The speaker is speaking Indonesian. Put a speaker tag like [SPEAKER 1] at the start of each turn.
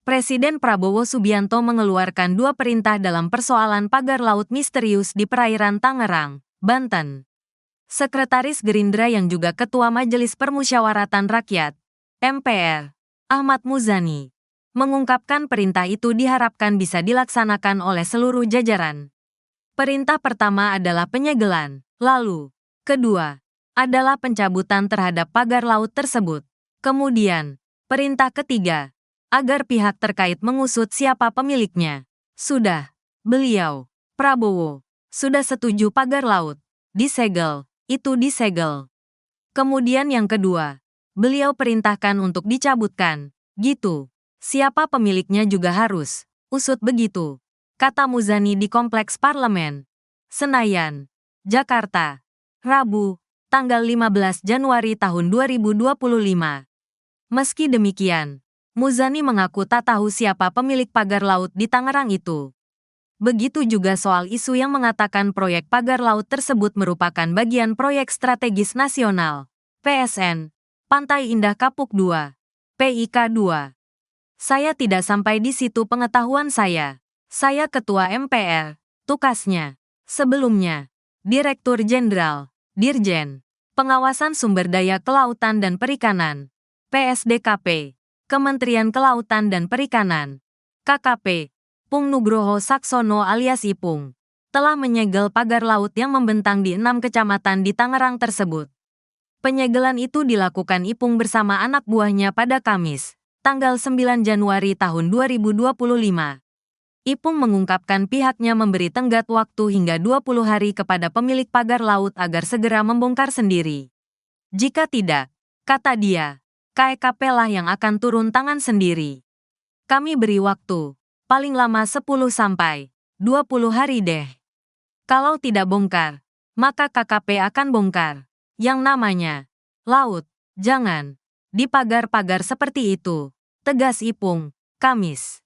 [SPEAKER 1] Presiden Prabowo Subianto mengeluarkan 2 perintah dalam persoalan pagar laut misterius di perairan Tangerang, Banten. Sekretaris Gerindra yang juga Ketua Majelis Permusyawaratan Rakyat, MPR, Ahmad Muzani, mengungkapkan perintah itu diharapkan bisa dilaksanakan oleh seluruh jajaran. Perintah pertama adalah penyegelan, lalu, kedua, adalah pencabutan terhadap pagar laut tersebut. Kemudian, perintah ketiga, agar pihak terkait mengusut siapa pemiliknya. Sudah, beliau, Prabowo, sudah setuju pagar laut disegel, itu disegel. Kemudian yang kedua, beliau perintahkan untuk dicabutkan, gitu. Siapa pemiliknya juga harus usut begitu, kata Muzani di Kompleks Parlemen, Senayan, Jakarta, Rabu, tanggal 15 Januari tahun 2025. Meski demikian, Muzani mengaku tak tahu siapa pemilik pagar laut di Tangerang itu. Begitu juga soal isu yang mengatakan proyek pagar laut tersebut merupakan bagian proyek strategis nasional, PSN, Pantai Indah Kapuk II, PIK II. Saya tidak sampai di situ pengetahuan saya. Saya Ketua MPR, tukasnya. Sebelumnya, Direktur Jenderal, Dirjen, Pengawasan Sumber Daya Kelautan dan Perikanan, PSDKP, Kementerian Kelautan dan Perikanan, KKP, Pung Nugroho Saksono alias Ipung, telah menyegel pagar laut yang membentang di 6 kecamatan di Tangerang tersebut. Penyegelan itu dilakukan Ipung bersama anak buahnya pada Kamis, tanggal 9 Januari tahun 2025. Ipung mengungkapkan pihaknya memberi tenggat waktu hingga 20 hari kepada pemilik pagar laut agar segera membongkar sendiri. Jika tidak, kata dia, KEKP lah yang akan turun tangan sendiri. Kami beri waktu, paling lama 10 sampai 20 hari deh. Kalau tidak bongkar, maka KKP akan bongkar. Yang namanya laut, jangan di pagar-pagar seperti itu, tegas Ipung, Kamis.